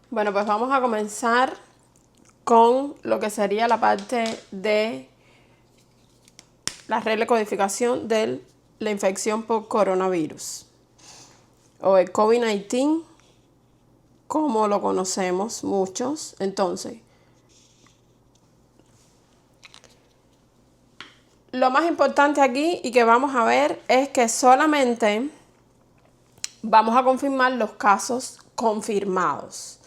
Bueno, pues vamos a comenzar con lo que sería la parte de la recodificación de la infección por coronavirus o el COVID-19, como lo conocemos muchos. Entonces, lo más importante aquí y que vamos a ver es que solamente vamos a confirmar los casos confirmados.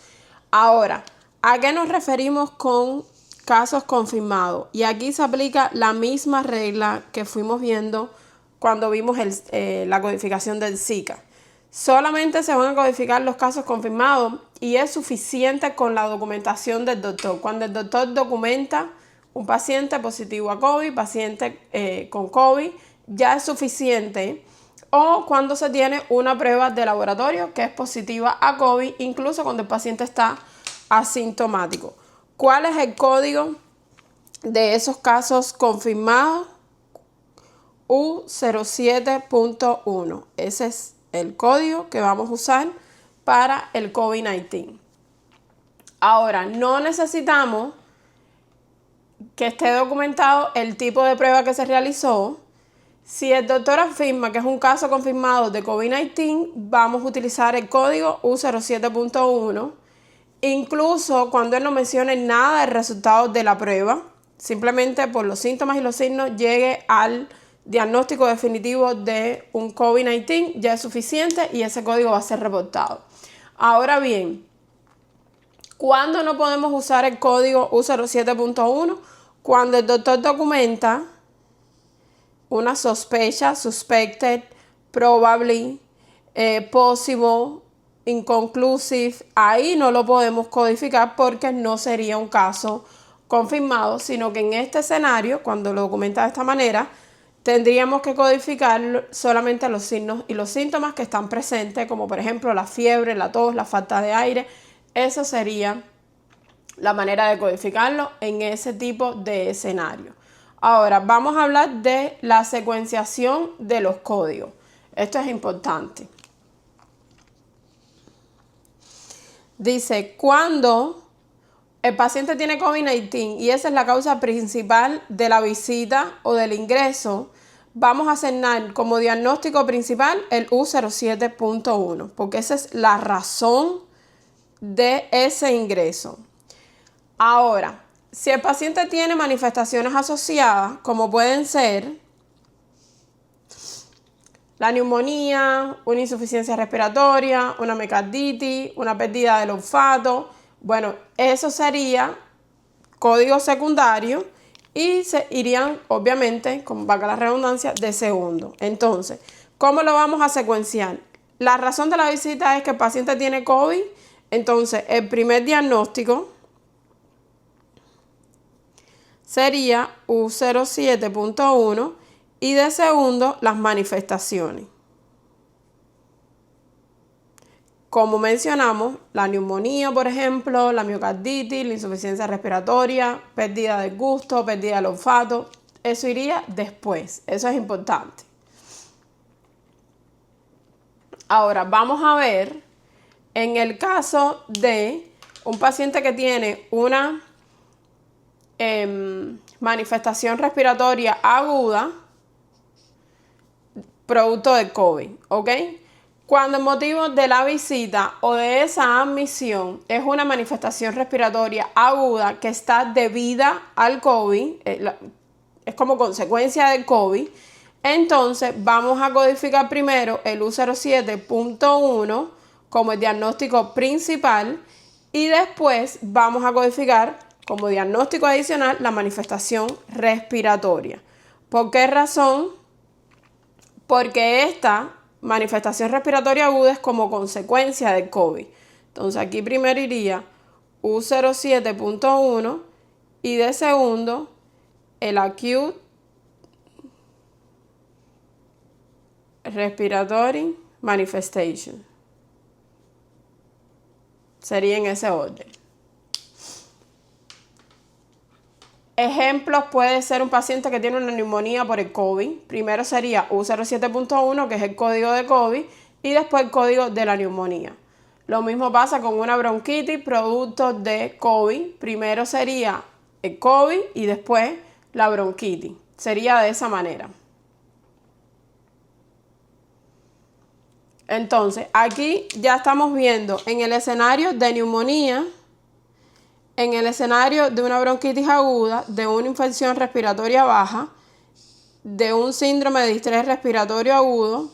Ahora, ¿a qué nos referimos con casos confirmados? Y aquí se aplica la misma regla que fuimos viendo cuando vimos la codificación del Zika. Solamente se van a codificar los casos confirmados y es suficiente con la documentación del doctor. Cuando el doctor documenta un paciente positivo a COVID, paciente con COVID, ya es suficiente. O cuando se tiene una prueba de laboratorio que es positiva a COVID, incluso cuando el paciente está asintomático. ¿Cuál es el código de esos casos confirmados? U07.1. Ese es el código que vamos a usar para el COVID-19. Ahora, no necesitamos que esté documentado el tipo de prueba que se realizó. Si el doctor afirma que es un caso confirmado de COVID-19, vamos a utilizar el código U07.1. Incluso cuando él no mencione nada del resultado de la prueba, simplemente por los síntomas y los signos llegue al diagnóstico definitivo de un COVID-19, ya es suficiente y ese código va a ser reportado. Ahora bien, ¿cuándo no podemos usar el código U07.1? Cuando el doctor documenta una sospecha, suspected, probably, possible, inconclusive, ahí no lo podemos codificar porque no sería un caso confirmado, sino que en este escenario, cuando lo documenta de esta manera, tendríamos que codificar solamente los signos y los síntomas que están presentes, como por ejemplo la fiebre, la tos, la falta de aire. Esa sería la manera de codificarlo en ese tipo de escenario. Ahora vamos a hablar de la secuenciación de los códigos. Esto es importante. Dice, cuando el paciente tiene COVID-19 y esa es la causa principal de la visita o del ingreso, vamos a asignar como diagnóstico principal el U07.1, porque esa es la razón de ese ingreso. Ahora, si el paciente tiene manifestaciones asociadas, como pueden ser la neumonía, una insuficiencia respiratoria, una miocarditis, una pérdida del olfato, bueno, eso sería código secundario y se irían, obviamente, como valga la redundancia, de segundo. Entonces, ¿cómo lo vamos a secuenciar? La razón de la visita es que el paciente tiene COVID, entonces el primer diagnóstico sería U07.1 y de segundo las manifestaciones. Como mencionamos, la neumonía, por ejemplo, la miocarditis, la insuficiencia respiratoria, pérdida del gusto, pérdida del olfato, eso iría después, eso es importante. Ahora vamos a ver en el caso de un paciente que tiene una manifestación respiratoria aguda producto del COVID, ¿ok? Cuando el motivo de la visita o de esa admisión es una manifestación respiratoria aguda que está debida al COVID, es como consecuencia del COVID, entonces vamos a codificar primero el U07.1 como el diagnóstico principal y después vamos a codificar como diagnóstico adicional la manifestación respiratoria. ¿Por qué razón? Porque esta manifestación respiratoria aguda es como consecuencia del COVID. Entonces aquí primero iría U07.1 y de segundo el acute respiratory manifestation. Sería en ese orden. Ejemplos puede ser un paciente que tiene una neumonía por el COVID. Primero sería U07.1, que es el código de COVID, y después el código de la neumonía. Lo mismo pasa con una bronquitis producto de COVID. Primero sería el COVID y después la bronquitis. Sería de esa manera. Entonces, aquí ya estamos viendo en el escenario de neumonía, en el escenario de una bronquitis aguda, de una infección respiratoria baja, de un síndrome de distrés respiratorio agudo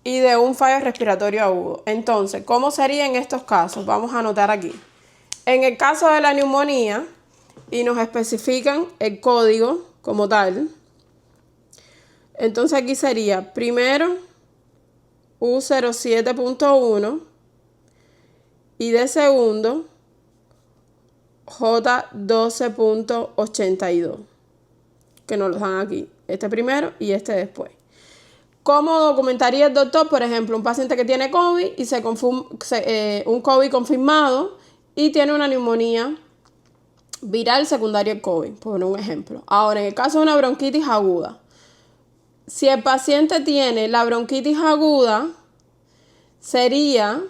y de un fallo respiratorio agudo. Entonces, ¿cómo sería en estos casos? Vamos a anotar aquí. En el caso de la neumonía, y nos especifican el código como tal, entonces aquí sería primero U07.1 y de segundo J12.82, que nos lo dan aquí, este primero y este después. ¿Cómo documentaría el doctor, por ejemplo, un paciente que tiene COVID y un COVID confirmado y tiene una neumonía viral secundaria al COVID, por un ejemplo? Ahora, en el caso de una bronquitis aguda, si el paciente tiene la bronquitis aguda, sería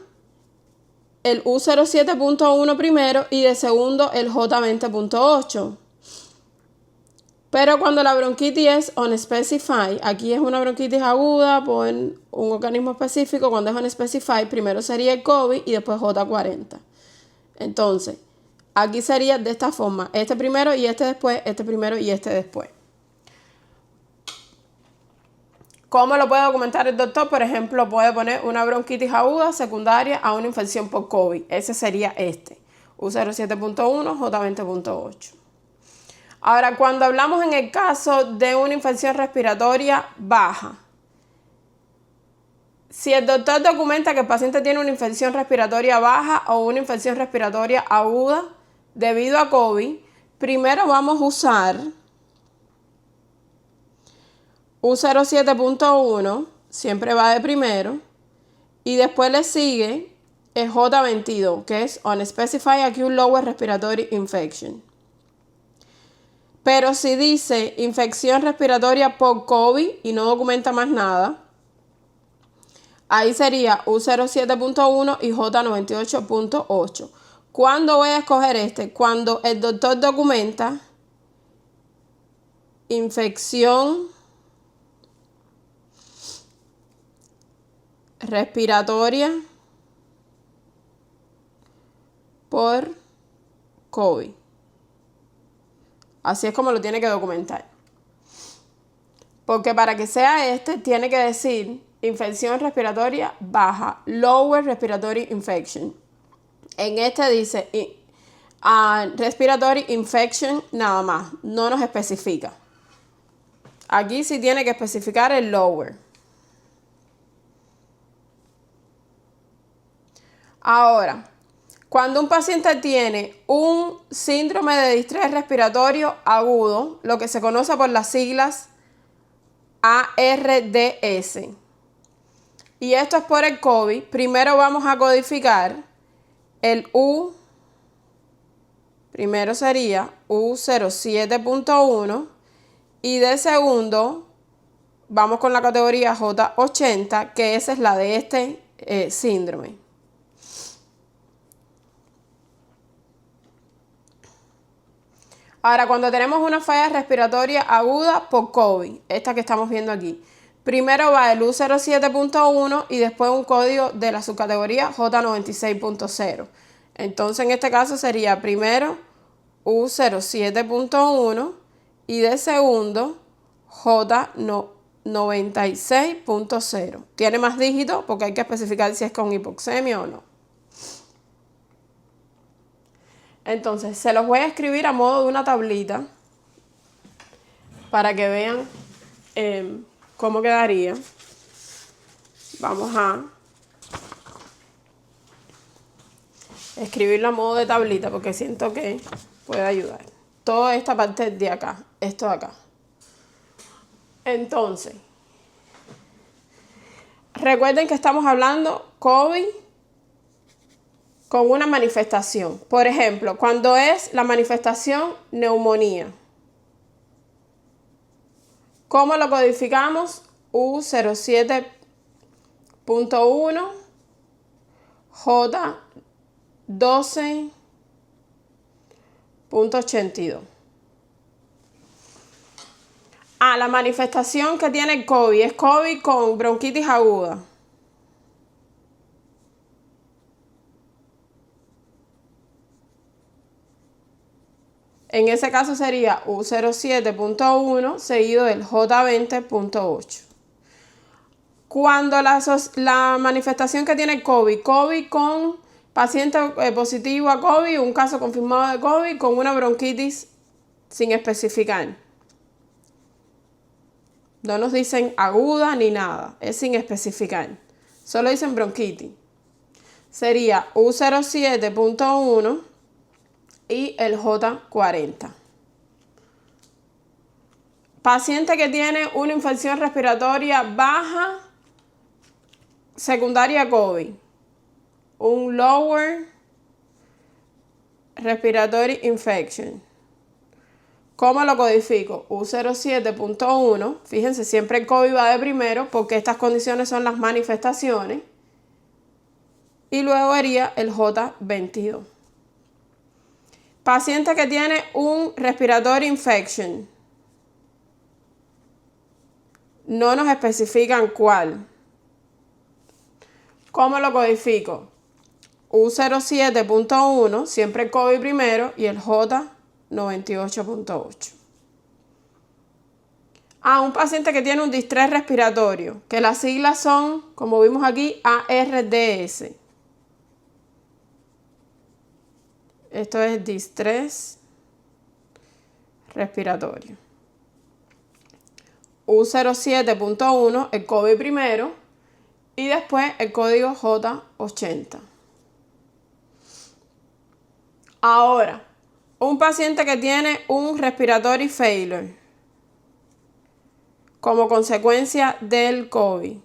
el U07.1 primero y de segundo el J20.8. Pero cuando la bronquitis es unspecified, aquí es una bronquitis aguda por un organismo específico. Cuando es unspecified, primero sería el COVID y después J40. Entonces, aquí sería de esta forma: este primero y este después, este primero y este después. ¿Cómo lo puede documentar el doctor? Por ejemplo, puede poner una bronquitis aguda secundaria a una infección por COVID. Ese sería este, U07.1, J20.8. Ahora, cuando hablamos en el caso de una infección respiratoria baja, si el doctor documenta que el paciente tiene una infección respiratoria baja o una infección respiratoria aguda debido a COVID, primero vamos a usar U07.1, siempre va de primero, y después le sigue el J22, que es Unspecified Acute Lower Respiratory Infection. Pero si dice infección respiratoria por COVID y no documenta más nada, ahí sería U07.1 y J98.8. ¿Cuándo voy a escoger este? Cuando el doctor documenta infección respiratoria por COVID. Así es como lo tiene que documentar. Porque para que sea este, tiene que decir infección respiratoria baja, lower respiratory infection. En este dice respiratory infection nada más, no nos especifica. Aquí sí tiene que especificar el lower. Ahora, cuando un paciente tiene un síndrome de distrés respiratorio agudo, lo que se conoce por las siglas ARDS, y esto es por el COVID, primero vamos a codificar el U, primero sería U07.1 y de segundo vamos con la categoría J80, que esa es la de este síndrome. Ahora, cuando tenemos una falla respiratoria aguda por COVID, esta que estamos viendo aquí, primero va el U07.1 y después un código de la subcategoría J96.0. Entonces, en este caso sería primero U07.1 y de segundo J96.0. Tiene más dígitos porque hay que especificar si es con hipoxemia o no. Entonces, se los voy a escribir a modo de una tablita para que vean cómo quedaría. Vamos a escribirlo a modo de tablita porque siento que puede ayudar. Toda esta parte de acá, esto de acá. Entonces, recuerden que estamos hablando COVID con una manifestación. Por ejemplo, cuando es la manifestación neumonía, ¿cómo lo codificamos? U07.1, J12.82. La manifestación que tiene el COVID es COVID con bronquitis aguda. En ese caso sería U07.1 seguido del J20.8. Cuando la manifestación que tiene COVID con paciente positivo a COVID, un caso confirmado de COVID con una bronquitis sin especificar. No nos dicen aguda ni nada, es sin especificar. Solo dicen bronquitis. Sería U07.1 y el J40. Paciente que tiene una infección respiratoria baja secundaria COVID. Un lower respiratory infection. ¿Cómo lo codifico? U07.1. Fíjense, siempre el COVID va de primero porque estas condiciones son las manifestaciones. Y luego haría el J22. Paciente que tiene un respiratory infection. No nos especifican cuál. ¿Cómo lo codifico? U07.1, siempre el COVID primero, y el J98.8. Un paciente que tiene un distrés respiratorio, que las siglas son, como vimos aquí, ARDS. Esto es distrés respiratorio. U07.1, el COVID primero, y después el código J80. Ahora, un paciente que tiene un respiratory failure como consecuencia del COVID.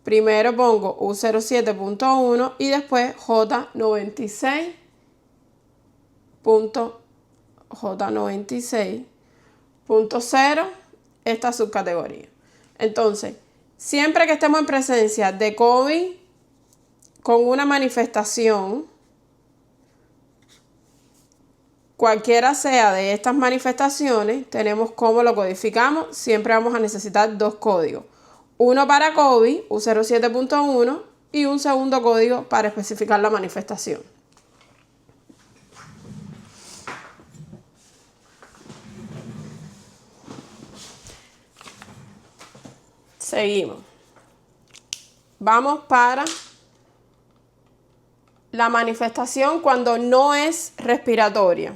Primero pongo U07.1 y después J96.0, esta subcategoría. Entonces, siempre que estemos en presencia de COVID con una manifestación, cualquiera sea de estas manifestaciones, tenemos cómo lo codificamos. Siempre vamos a necesitar dos códigos. Uno para COVID, U07.1, y un segundo código para especificar la manifestación. Seguimos. Vamos para la manifestación cuando no es respiratoria.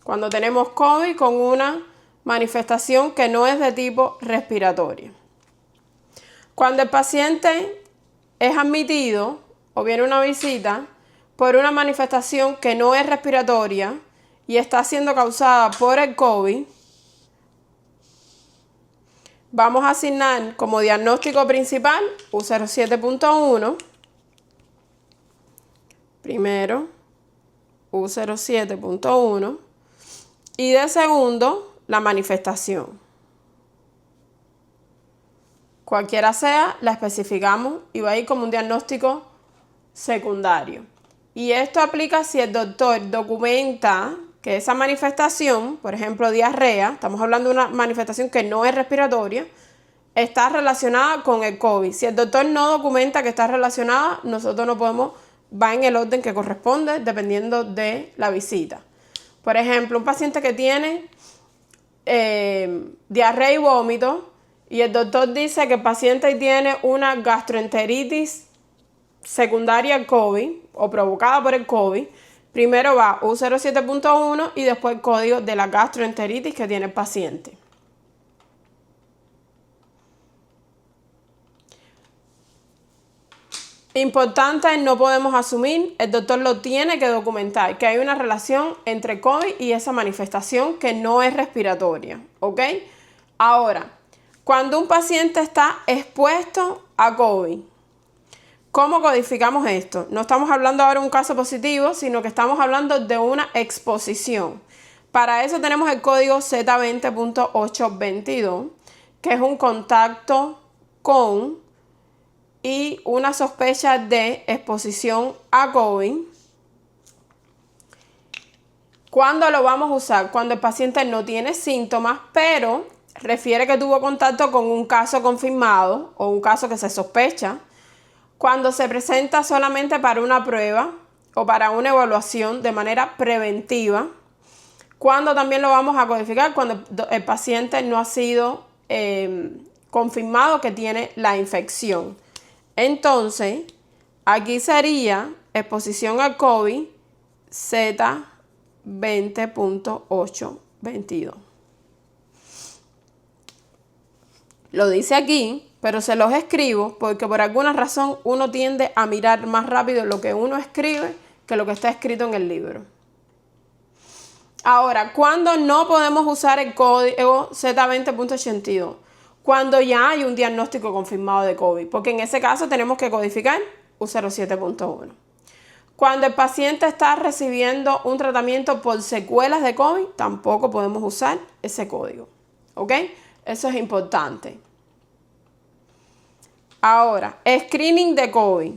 Cuando tenemos COVID con una manifestación que no es de tipo respiratorio. Cuando el paciente es admitido o viene a una visita por una manifestación que no es respiratoria y está siendo causada por el COVID, vamos a asignar como diagnóstico principal U07.1, primero U07.1, y de segundo la manifestación. Cualquiera sea, la especificamos y va a ir como un diagnóstico secundario. Y esto aplica si el doctor documenta que esa manifestación, por ejemplo diarrea, estamos hablando de una manifestación que no es respiratoria, está relacionada con el COVID. Si el doctor no documenta que está relacionada, nosotros no podemos, va en el orden que corresponde dependiendo de la visita. Por ejemplo, un paciente que tiene diarrea y vómito y el doctor dice que el paciente tiene una gastroenteritis secundaria al COVID o provocada por el COVID, primero va U07.1 y después el código de la gastroenteritis que tiene el paciente. Importante, no podemos asumir, el doctor lo tiene que documentar, que hay una relación entre COVID y esa manifestación que no es respiratoria, ¿ok? Ahora, cuando un paciente está expuesto a COVID, ¿cómo codificamos esto? No estamos hablando ahora de un caso positivo, sino que estamos hablando de una exposición. Para eso tenemos el código Z20.822, que es un contacto con y una sospecha de exposición a COVID. ¿Cuándo lo vamos a usar? Cuando el paciente no tiene síntomas, pero refiere que tuvo contacto con un caso confirmado o un caso que se sospecha. Cuando se presenta solamente para una prueba o para una evaluación de manera preventiva. Cuando también lo vamos a codificar cuando el paciente no ha sido confirmado que tiene la infección. Entonces, aquí sería exposición al COVID Z20.822. Lo dice aquí, pero se los escribo porque por alguna razón uno tiende a mirar más rápido lo que uno escribe que lo que está escrito en el libro. Ahora, ¿cuándo no podemos usar el código Z20.82? Cuando ya hay un diagnóstico confirmado de COVID, porque en ese caso tenemos que codificar U07.1. Cuando el paciente está recibiendo un tratamiento por secuelas de COVID, tampoco podemos usar ese código. ¿Ok? Eso es importante. Ahora, screening de COVID.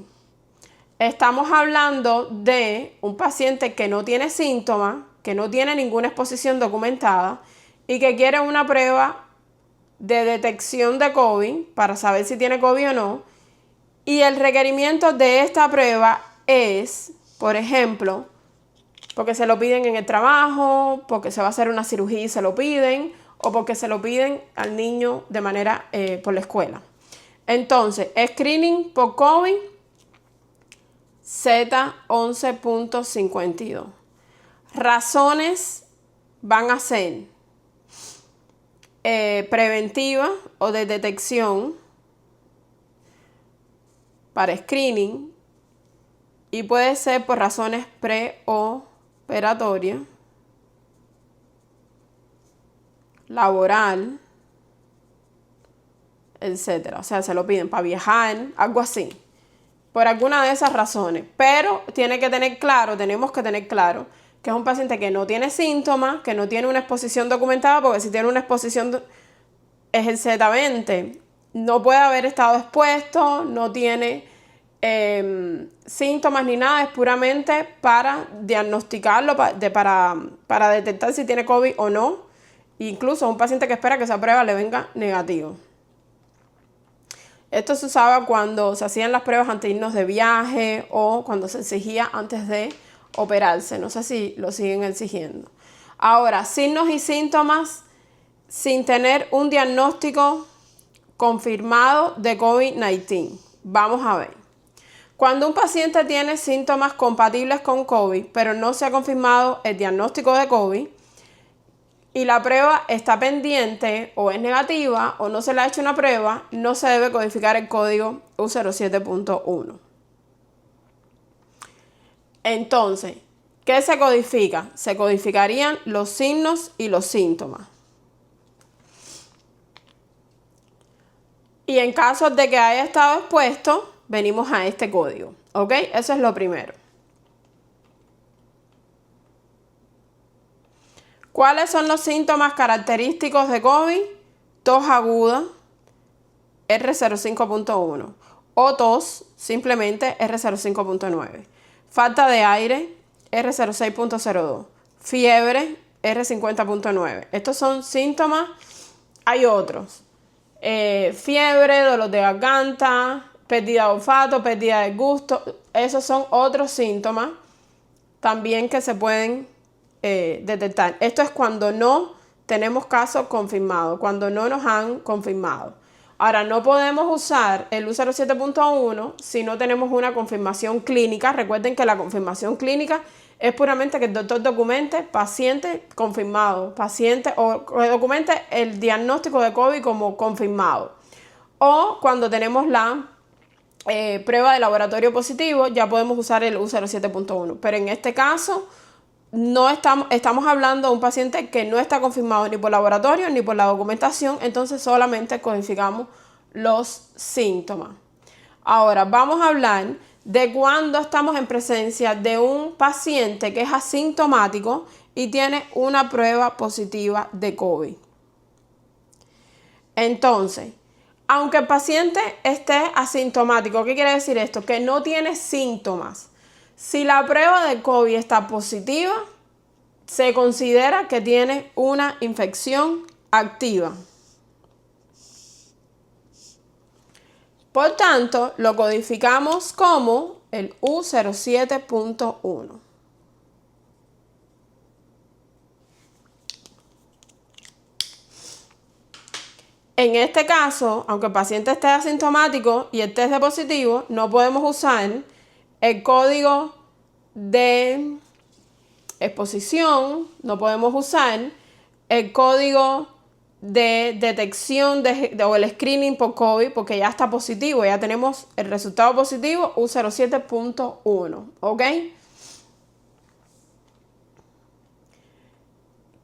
Estamos hablando de un paciente que no tiene síntomas, que no tiene ninguna exposición documentada y que quiere una prueba de detección de COVID para saber si tiene COVID o no. Y el requerimiento de esta prueba es, por ejemplo, porque se lo piden en el trabajo, porque se va a hacer una cirugía y se lo piden, o porque se lo piden al niño de manera por la escuela. Entonces, screening por COVID Z11.52. Razones van a ser preventiva o de detección para screening y puede ser por razones preoperatorias, laboral, etcétera. O sea, se lo piden para viajar, algo así, por alguna de esas razones. Pero tenemos que tener claro que es un paciente que no tiene síntomas, que no tiene una exposición documentada, porque si tiene una exposición es el Z20. No puede haber estado expuesto, no tiene síntomas ni nada, es puramente para diagnosticarlo, para detectar si tiene COVID o no. Incluso un paciente que espera que esa prueba le venga negativo. Esto se usaba cuando se hacían las pruebas antes de irnos de viaje o cuando se exigía antes de operarse. No sé si lo siguen exigiendo. Ahora, signos y síntomas sin tener un diagnóstico confirmado de COVID-19. Vamos a ver. Cuando un paciente tiene síntomas compatibles con COVID, pero no se ha confirmado el diagnóstico de COVID, y la prueba está pendiente o es negativa o no se le ha hecho una prueba, no se debe codificar el código U07.1. Entonces, ¿qué se codifica? Se codificarían los signos y los síntomas. Y en caso de que haya estado expuesto, venimos a este código. ¿Ok? Eso es lo primero. ¿Cuáles son los síntomas característicos de COVID? Tos aguda, R05.1. O tos, simplemente R05.9. Falta de aire, R06.02. Fiebre, R50.9. Estos son síntomas. Hay otros. Fiebre, dolor de garganta, pérdida de olfato, pérdida de gusto. Esos son otros síntomas también que se pueden detectar. Esto es cuando no tenemos casos confirmados, cuando no nos han confirmado. Ahora, no podemos usar el U07.1 si no tenemos una confirmación clínica. Recuerden que la confirmación clínica es puramente que el doctor documente paciente confirmado, paciente o que documente el diagnóstico de COVID como confirmado. O cuando tenemos la prueba de laboratorio positivo, ya podemos usar el U07.1. Pero en este caso, no estamos hablando de un paciente que no está confirmado ni por laboratorio ni por la documentación, entonces solamente codificamos los síntomas. Ahora vamos a hablar de cuando estamos en presencia de un paciente que es asintomático y tiene una prueba positiva de COVID. Entonces, aunque el paciente esté asintomático, ¿qué quiere decir esto? Que no tiene síntomas. Si la prueba de COVID está positiva, se considera que tiene una infección activa. Por tanto, lo codificamos como el U07.1. En este caso, aunque el paciente esté asintomático y el test de positivo, no podemos usar el código de exposición, no podemos usar el código de detección o el screening por COVID porque ya está positivo, ya tenemos el resultado positivo U07.1, ¿ok?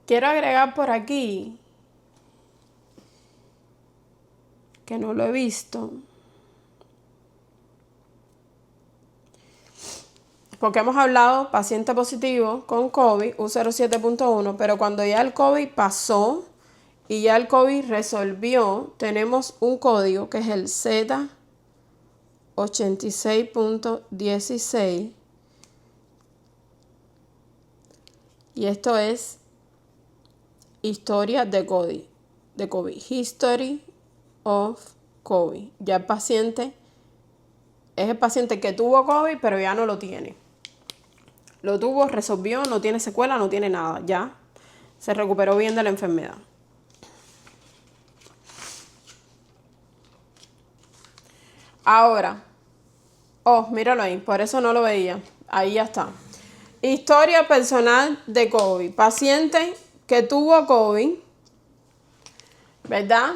Quiero agregar por aquí, que no lo he visto, porque hemos hablado paciente positivo con COVID, U07.1, pero cuando ya el COVID pasó y ya el COVID resolvió, tenemos un código que es el Z86.16 y esto es historia de COVID, History of COVID. Ya el paciente es el paciente que tuvo COVID, pero ya no lo tiene. Lo tuvo, resolvió, no tiene secuela, no tiene nada. Ya se recuperó bien de la enfermedad. Ahora, míralo ahí, por eso no lo veía. Ahí ya está. Historia personal de COVID. Paciente que tuvo COVID, ¿verdad?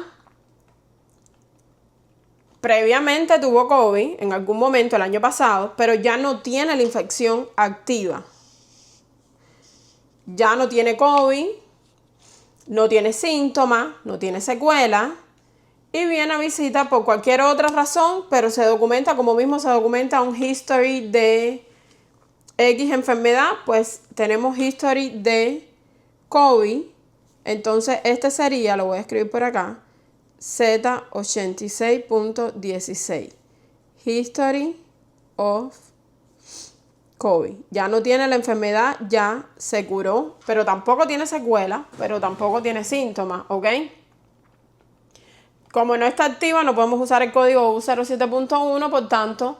Previamente tuvo COVID en algún momento el año pasado, pero ya no tiene la infección activa. Ya no tiene COVID, no tiene síntomas, no tiene secuela y viene a visita por cualquier otra razón, pero se documenta, como mismo se documenta un history de X enfermedad, pues tenemos history de COVID. Entonces este sería, lo voy a escribir por acá, Z86.16. History of COVID. Ya no tiene la enfermedad, ya se curó, pero tampoco tiene secuela, pero tampoco tiene síntomas, ¿ok? Como no está activa, no podemos usar el código U07.1, por tanto,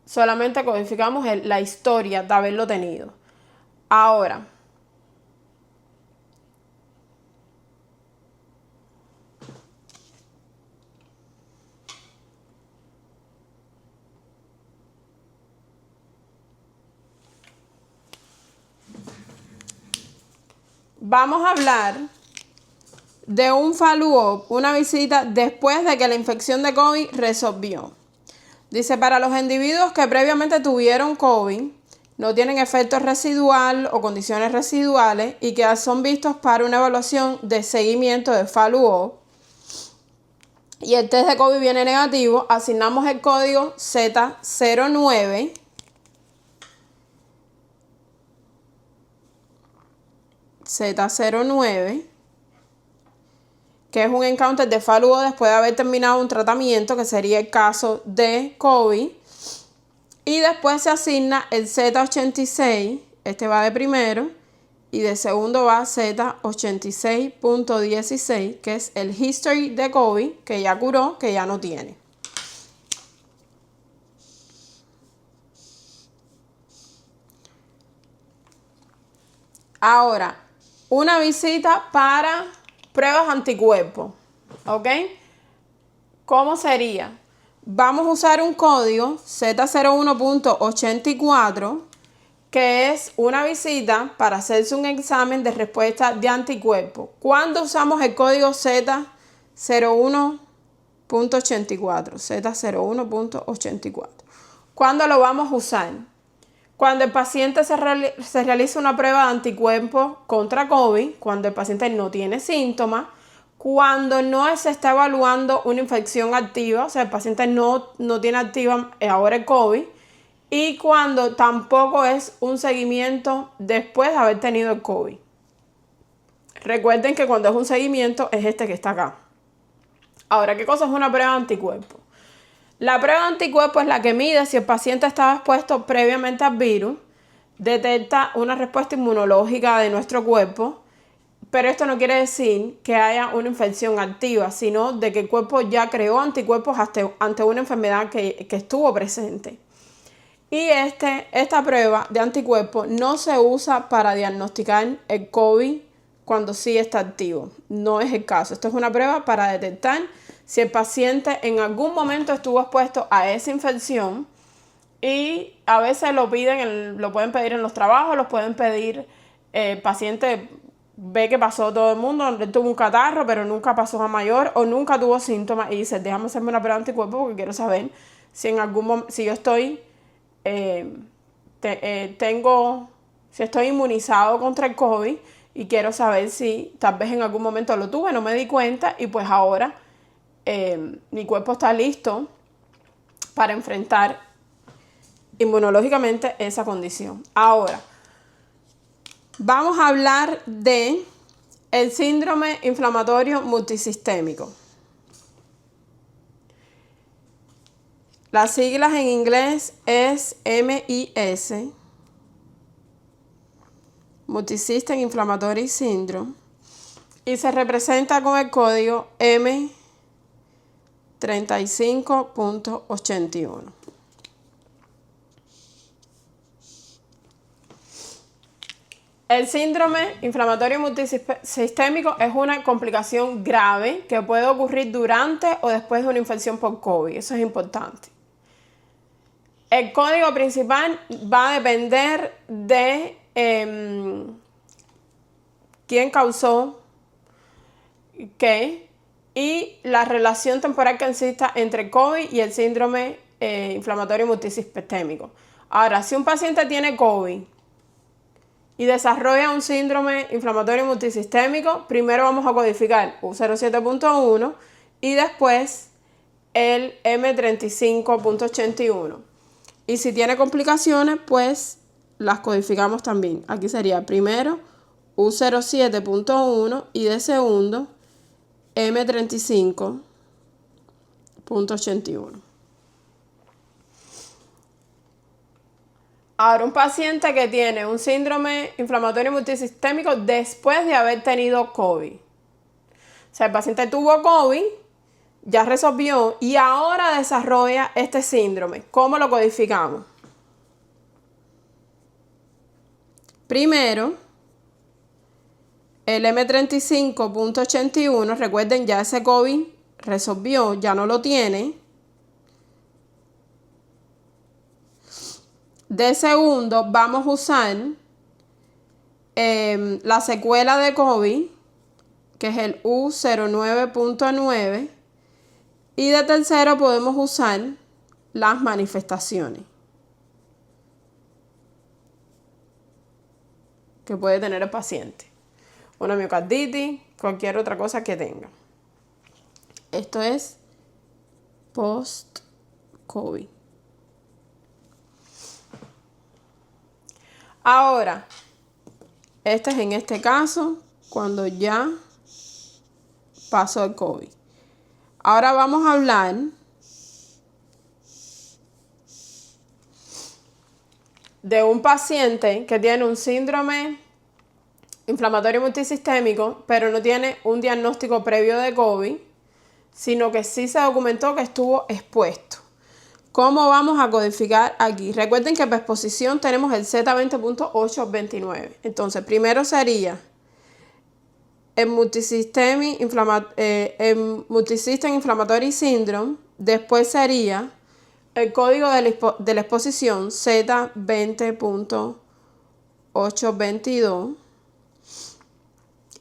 solamente codificamos la historia de haberlo tenido. Ahora, vamos a hablar de un follow-up, una visita después de que la infección de COVID resolvió. Dice, para los individuos que previamente tuvieron COVID, no tienen efecto residual o condiciones residuales y que son vistos para una evaluación de seguimiento de follow-up y el test de COVID viene negativo, asignamos el código Z09 que es un encounter de follow-up después de haber terminado un tratamiento, que sería el caso de COVID. Y después se asigna el Z86, este va de primero, y de segundo va Z86.16, que es el history de COVID, que ya curó, que ya no tiene. Ahora, una visita para pruebas anticuerpos, ¿ok? ¿Cómo sería? Vamos a usar un código Z01.84, que es una visita para hacerse un examen de respuesta de anticuerpos. ¿Cuándo usamos el código Z01.84? ¿Cuándo lo vamos a usar? Cuando el paciente se realiza una prueba de anticuerpos contra COVID, cuando el paciente no tiene síntomas, cuando no se está evaluando una infección activa, o sea, el paciente no tiene activa ahora el COVID, y cuando tampoco es un seguimiento después de haber tenido el COVID. Recuerden que cuando es un seguimiento es este que está acá. Ahora, ¿qué cosa es una prueba de anticuerpos? La prueba de anticuerpos es la que mide si el paciente estaba expuesto previamente al virus, detecta una respuesta inmunológica de nuestro cuerpo, pero esto no quiere decir que haya una infección activa, sino de que el cuerpo ya creó anticuerpos ante una enfermedad que estuvo presente. Y esta prueba de anticuerpos no se usa para diagnosticar el COVID cuando sí está activo. No es el caso. Esto es una prueba para detectar si el paciente en algún momento estuvo expuesto a esa infección, y a veces lo pueden pedir en los trabajos, los pueden pedir, el paciente ve que pasó todo el mundo, él tuvo un catarro pero nunca pasó a mayor o nunca tuvo síntomas y dice, déjame hacerme una prueba de anticuerpos porque quiero saber si en algún momento, si yo estoy si estoy inmunizado contra el COVID, y quiero saber si tal vez en algún momento lo tuve, no me di cuenta y pues ahora mi cuerpo está listo para enfrentar inmunológicamente esa condición. Ahora, vamos a hablar de el síndrome inflamatorio multisistémico. Las siglas en inglés es MIS, Multisystem Inflammatory Syndrome, y se representa con el código M35.81. El síndrome inflamatorio multisistémico es una complicación grave que puede ocurrir durante o después de una infección por COVID. Eso es importante. El código principal va a depender de quién causó qué y la relación temporal que exista entre el COVID y el síndrome inflamatorio multisistémico. Ahora, si un paciente tiene COVID y desarrolla un síndrome inflamatorio multisistémico, primero vamos a codificar U07.1 y después el M35.81. Y si tiene complicaciones, pues las codificamos también. Aquí sería primero U07.1 y de segundo M35.81. Ahora, un paciente que tiene un síndrome inflamatorio multisistémico después de haber tenido COVID. O sea, el paciente tuvo COVID, ya resolvió y ahora desarrolla este síndrome. ¿Cómo lo codificamos? Primero, el M35.81, recuerden, ya ese COVID resolvió, ya no lo tiene. De segundo, vamos a usar la secuela de COVID, que es el U09.9. Y de tercero podemos usar las manifestaciones que puede tener el paciente. Una miocarditis, cualquier otra cosa que tenga. Esto es post-COVID. Ahora, este es en este caso cuando ya pasó el COVID. Ahora vamos a hablar de un paciente que tiene un síndrome inflamatorio multisistémico, pero no tiene un diagnóstico previo de COVID, sino que sí se documentó que estuvo expuesto. ¿Cómo vamos a codificar aquí? Recuerden que para exposición tenemos el Z20.829. Entonces, primero sería el Multisystem Inflammatory Syndrome. Después sería el código de la exposición Z20.822.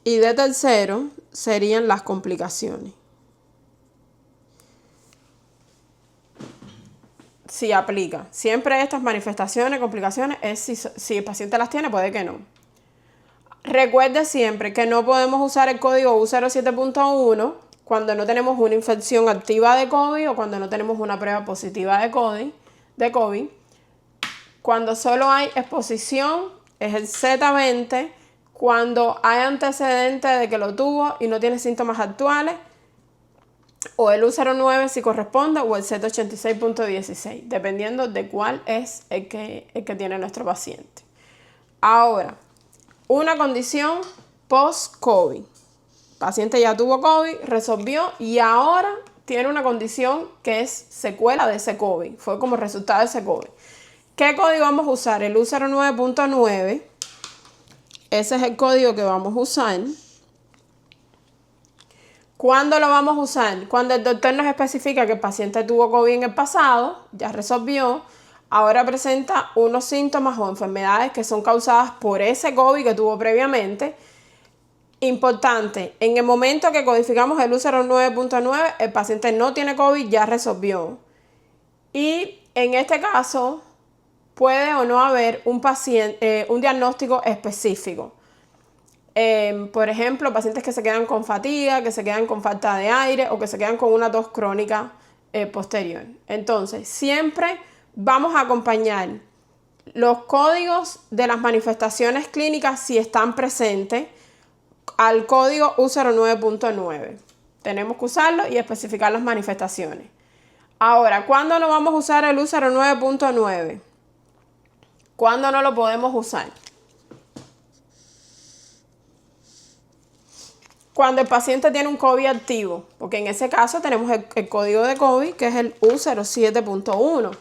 Y de tercero serían las complicaciones. Si aplica. Siempre estas manifestaciones, complicaciones, es si el paciente las tiene, puede que no. Recuerde siempre que no podemos usar el código U07.1 cuando no tenemos una infección activa de COVID o cuando no tenemos una prueba positiva de COVID. Cuando solo hay exposición es el Z20. Cuando hay antecedentes de que lo tuvo y no tiene síntomas actuales o el U09 si corresponde, o el Z86.16, dependiendo de cuál es el que tiene nuestro paciente. Ahora, una condición post-COVID. El paciente ya tuvo COVID, resolvió y ahora tiene una condición que es secuela de ese COVID. Fue como resultado de ese COVID. ¿Qué código vamos a usar? El U09.9. Ese es el código que vamos a usar. ¿Cuándo lo vamos a usar? Cuando el doctor nos especifica que el paciente tuvo COVID en el pasado, ya resolvió, ahora presenta unos síntomas o enfermedades que son causadas por ese COVID que tuvo previamente. Importante, en el momento que codificamos el U09.9, el paciente no tiene COVID, ya resolvió. Y en este caso, puede o no haber un diagnóstico específico. Por ejemplo, pacientes que se quedan con fatiga, que se quedan con falta de aire o que se quedan con una tos crónica posterior. Entonces, siempre vamos a acompañar los códigos de las manifestaciones clínicas si están presentes al código U09.9. Tenemos que usarlo y especificar las manifestaciones. Ahora, ¿cuándo no vamos a usar el U09.9? ¿Cuándo no lo podemos usar? Cuando el paciente tiene un COVID activo, porque en ese caso tenemos el código de COVID, que es el U07.1.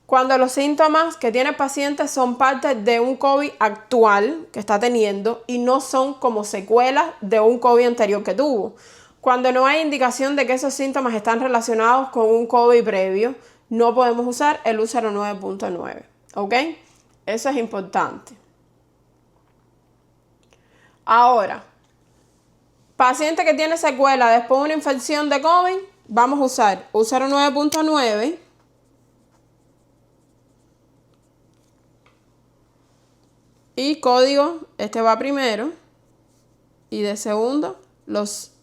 Cuando los síntomas que tiene el paciente son parte de un COVID actual que está teniendo y no son como secuelas de un COVID anterior que tuvo. Cuando no hay indicación de que esos síntomas están relacionados con un COVID previo, no podemos usar el U09.9. ¿Ok? Eso es importante. Ahora, paciente que tiene secuela después de una infección de COVID, vamos a usar U09.9. Y código, este va primero. Y de segundo, los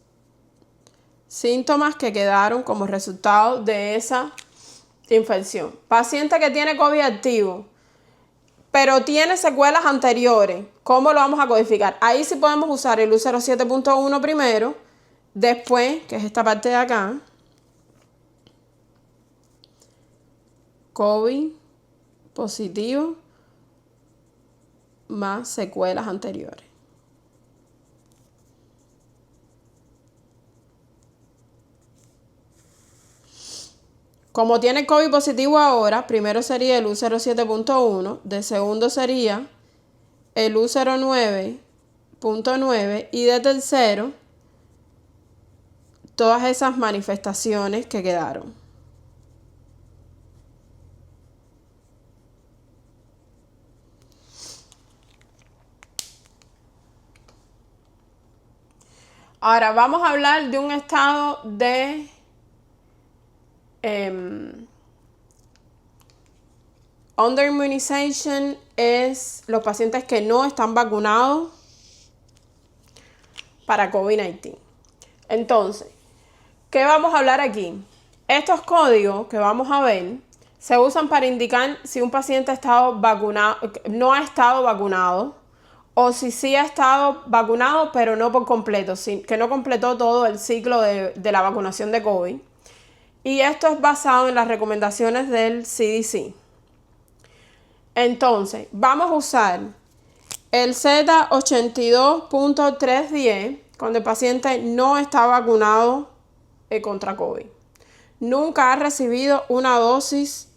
síntomas que quedaron como resultado de esa infección. Paciente que tiene COVID activo, pero tiene secuelas anteriores, ¿cómo lo vamos a codificar? Ahí sí podemos usar el U07.1 primero, después, que es esta parte de acá, COVID positivo más secuelas anteriores. Como tiene COVID positivo ahora, primero sería el U07.1, de segundo sería el U09.9 y de tercero todas esas manifestaciones que quedaron. Ahora vamos a hablar de un estado de underimmunization, es los pacientes que no están vacunados para COVID-19. Entonces, ¿qué vamos a hablar aquí? Estos códigos que vamos a ver se usan para indicar si un paciente ha estado vacunado, no ha estado vacunado, o si sí ha estado vacunado pero no por completo, que no completó todo el ciclo de la vacunación de COVID. Y esto es basado en las recomendaciones del CDC. Entonces, vamos a usar el Z82.310 cuando el paciente no está vacunado contra COVID. Nunca ha recibido una dosis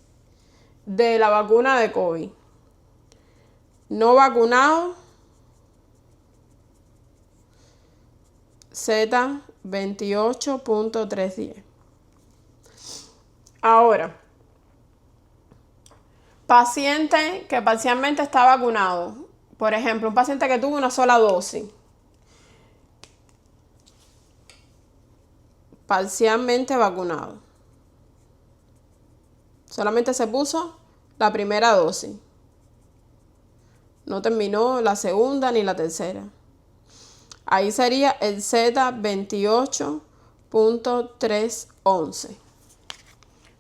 de la vacuna de COVID. No vacunado, Z28.310. Ahora, paciente que parcialmente está vacunado. Por ejemplo, un paciente que tuvo una sola dosis. Parcialmente vacunado. Solamente se puso la primera dosis. No terminó la segunda ni la tercera. Ahí sería el Z28.311.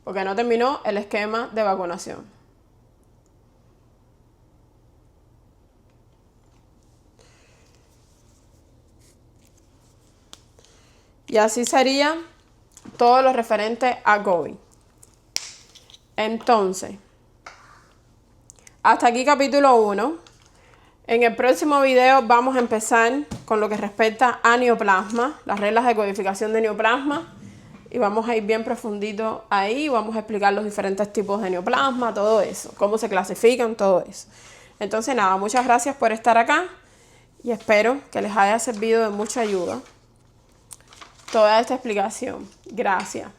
Porque no terminó el esquema de vacunación. Y así sería todo lo referente a COVID. Entonces, hasta aquí capítulo 1. En el próximo video vamos a empezar con lo que respecta a neoplasma, las reglas de codificación de neoplasma. Y vamos a ir bien profundito ahí, vamos a explicar los diferentes tipos de neoplasma, todo eso, cómo se clasifican, todo eso. Entonces nada, muchas gracias por estar acá y espero que les haya servido de mucha ayuda toda esta explicación. Gracias.